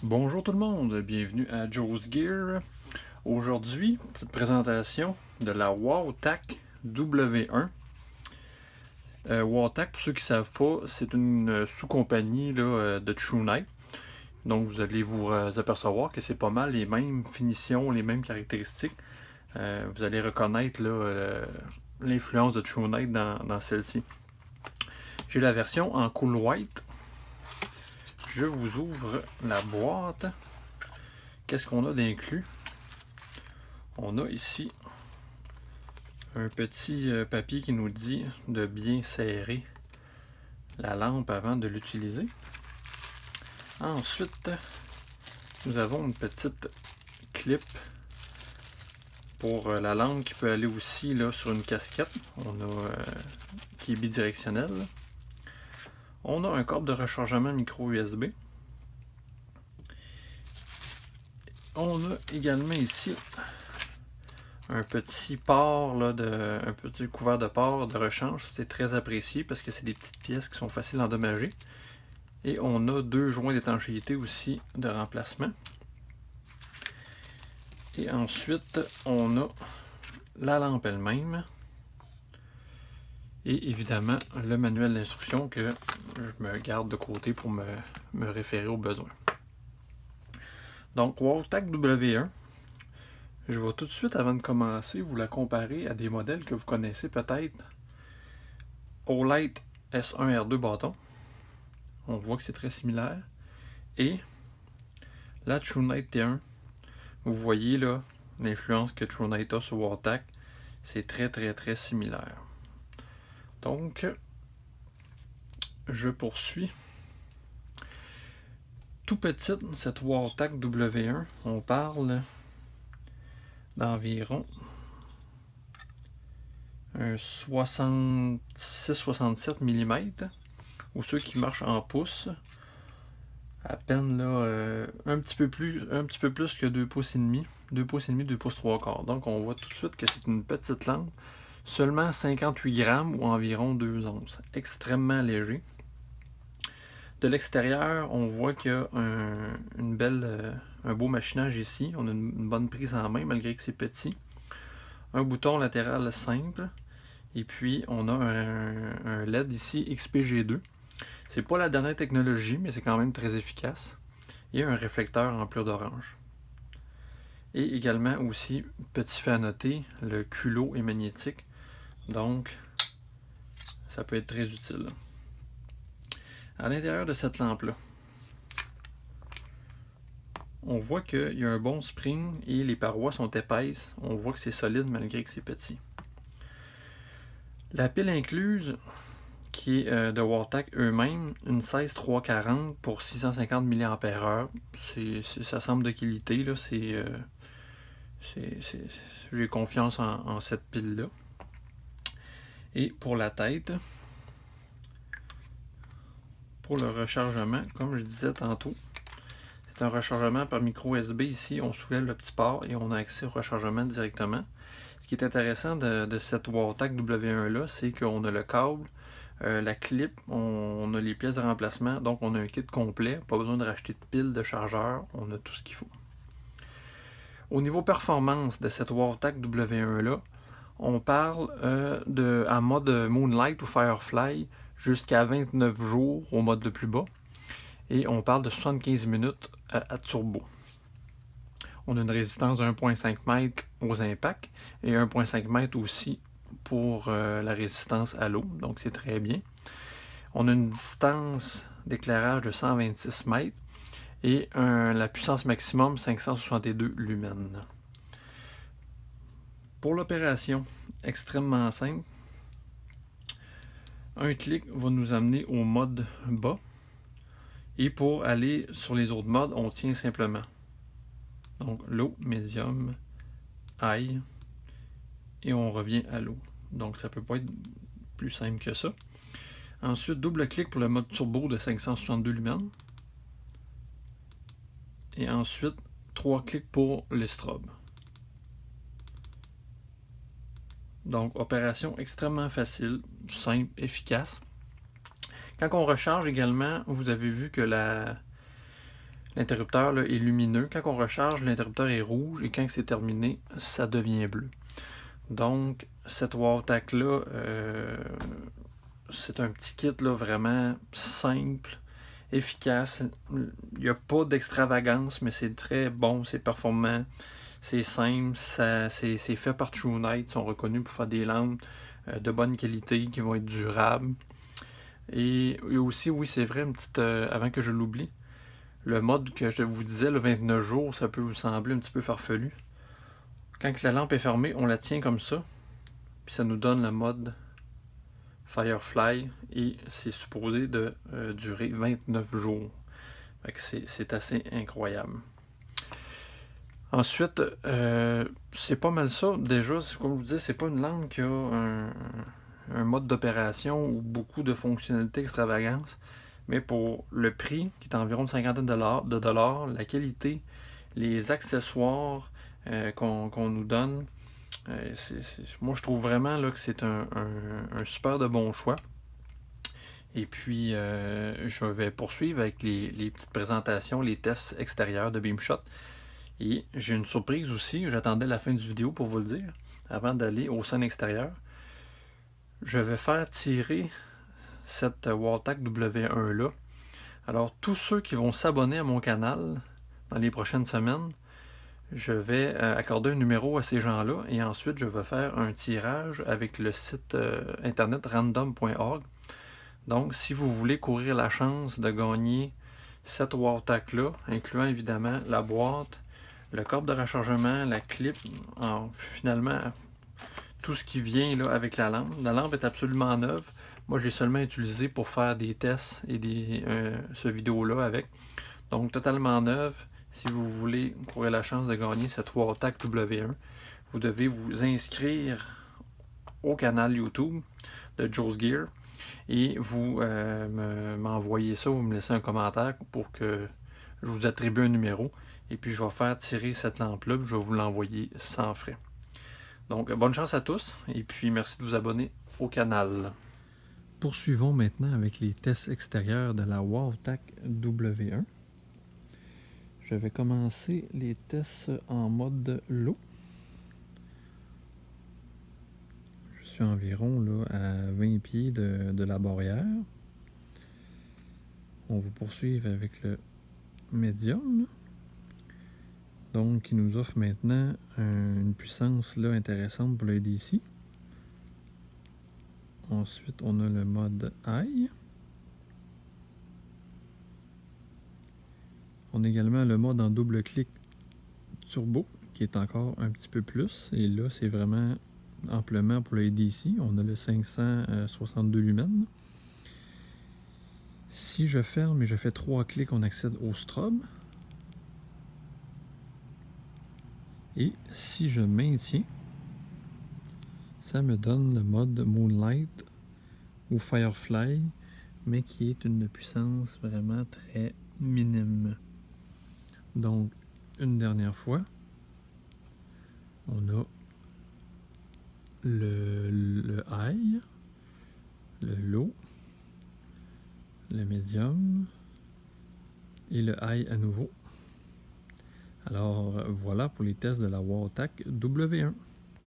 Bonjour tout le monde, bienvenue à Joe's Gear. Aujourd'hui, petite présentation de la Wowtac W1. Wowtac, pour ceux qui ne savent pas, c'est une sous-compagnie de TrueNight. Donc vous allez vous apercevoir que c'est pas mal les mêmes finitions, les mêmes caractéristiques. Vous allez reconnaître l'influence de TrueNight dans celle-ci. J'ai la version en cool white. Je vous ouvre la boîte. Qu'est-ce qu'on a d'inclus? On a ici un petit papier qui nous dit de bien serrer la lampe avant de l'utiliser. Ensuite, nous avons une petite clip pour la lampe qui peut aller aussi là, sur une casquette. On a qui est bidirectionnelle. On a un câble de rechargement micro USB. On a également ici un petit port, un petit couvert de port de rechange. C'est très apprécié parce que c'est des petites pièces qui sont faciles à endommager. Et on a deux joints d'étanchéité aussi de remplacement. Et ensuite, on a la lampe elle-même. Et évidemment, le manuel d'instruction que je me garde de côté pour me référer aux besoins. Donc, Wowtac W1. Je vais tout de suite, avant de commencer, vous la comparer à des modèles que vous connaissez peut-être. Olight S1 R2 bâton. On voit que c'est très similaire. Et la TrueNight T1. Vous voyez là l'influence que TrueNight a sur Wowtac. C'est très très très similaire. Donc, je poursuis. Tout petite, cette Wowtac W1, on parle d'environ un 66-67 mm, ou ceux qui marchent en pouces, à peine là, un petit peu plus que 2 pouces et demi, 2 pouces et demi, 2 pouces 3 quarts. Donc on voit tout de suite que c'est une petite lampe, seulement 58 grammes ou environ 2 onces, extrêmement léger. De l'extérieur, on voit qu'il y a un beau machinage ici. On a une bonne prise en main malgré que c'est petit. Un bouton latéral simple. Et puis, on a un LED ici XPG2. C'est pas la dernière technologie, mais c'est quand même très efficace. Et un réflecteur en plein d'orange. Et également aussi, petit fait à noter, le culot est magnétique. Donc, ça peut être très utile. À l'intérieur de cette lampe-là, on voit qu'il y a un bon spring et les parois sont épaisses. On voit que c'est solide malgré que c'est petit. La pile incluse, qui est de Wowtac eux-mêmes, une 16340 pour 650 mAh. Ça semble de qualité. Là. J'ai confiance en cette pile-là. Et pour la tête, pour le rechargement, comme je disais tantôt, c'est un rechargement par micro USB. Ici, on soulève le petit port et on a accès au rechargement directement. Ce qui est intéressant de cette Wowtac W1-là, c'est qu'on a le câble, la clip, on a les pièces de remplacement, donc on a un kit complet, pas besoin de racheter de piles, de chargeurs, on a tout ce qu'il faut. Au niveau performance de cette Wowtac W1-là, on parle en mode Moonlight ou Firefly jusqu'à 29 jours au mode le plus bas. Et on parle de 75 minutes à turbo. On a une résistance de 1,5 m aux impacts et 1,5 m aussi pour la résistance à l'eau. Donc c'est très bien. On a une distance d'éclairage de 126 mètres et la puissance maximum 562 lumens. Pour l'opération, extrêmement simple. Un clic va nous amener au mode bas. Et pour aller sur les autres modes, on tient simplement. Donc low, medium, high. Et on revient à low. Donc ça ne peut pas être plus simple que ça. Ensuite, double clic pour le mode turbo de 562 lumens. Et ensuite, 3 clics pour le strobe. Donc, opération extrêmement facile, simple, efficace. Quand on recharge également, vous avez vu que L'interrupteur là, est lumineux. Quand on recharge, l'interrupteur est rouge et quand c'est terminé, ça devient bleu. Donc, cette WOW-TAC-là, c'est un petit kit là, vraiment simple, efficace. Il n'y a pas d'extravagance, mais c'est très bon, c'est performant, c'est simple, c'est fait par TrueNight. Ils sont reconnus pour faire des lampes de bonne qualité qui vont être durables. Et aussi, oui, c'est vrai, une petite, avant que je l'oublie, le mode que je vous disais, le 29 jours, ça peut vous sembler un petit peu farfelu. Quand la lampe est fermée, on la tient comme ça, puis ça nous donne le mode Firefly et c'est supposé de durer 29 jours. Fait que c'est assez incroyable. Ensuite, c'est pas mal ça. Déjà, comme je vous disais, c'est pas une lampe qui a un mode d'opération ou beaucoup de fonctionnalités extravagantes. Mais pour le prix, qui est environ de 50 $, la qualité, les accessoires qu'on nous donne, moi je trouve vraiment là, que c'est un super de bon choix. Et puis, je vais poursuivre avec les petites présentations, les tests extérieurs de BeamShot. Et j'ai une surprise aussi, j'attendais la fin du vidéo pour vous le dire, avant d'aller au scène extérieur. Je vais faire tirer cette WOW-TAC W1 là. Alors, tous ceux qui vont s'abonner à mon canal dans les prochaines semaines, je vais accorder un numéro à ces gens-là et ensuite je vais faire un tirage avec le site internet random.org. Donc, si vous voulez courir la chance de gagner cette WOW-TAC-là, incluant évidemment la boîte, le câble de rechargement, la clip, finalement tout ce qui vient là, avec la lampe. La lampe est absolument neuve. Moi, je l'ai seulement utilisée pour faire des tests et ce vidéo-là avec. Donc, totalement neuve. Si vous voulez courir la chance de gagner cette WOW-TAC W1, vous devez vous inscrire au canal YouTube de Joe's Gear et vous m'envoyez ça, vous me laissez un commentaire pour que je vous attribue un numéro et puis je vais faire tirer cette lampe-là, je vais vous l'envoyer sans frais. Donc, bonne chance à tous et puis merci de vous abonner au canal. Poursuivons maintenant avec les tests extérieurs de la WOW-TAC W1. Je vais commencer les tests en mode low. Je suis environ là, à 20 pieds de la barrière. On va poursuivre avec le médium. Donc, qui nous offre maintenant une puissance là, intéressante pour le DC. Ensuite, on a le mode High. On a également le mode en double clic turbo, qui est encore un petit peu plus. Et là, c'est vraiment amplement pour le ADC. On a le 562 lumens. Si je ferme et je fais 3 clics, on accède au strobe. Et si je maintiens, ça me donne le mode Moonlight ou Firefly, mais qui est une puissance vraiment très minime. Donc, une dernière fois, on a le high, le low, le medium et le high à nouveau. Alors voilà pour les tests de la WOW-TAC W1.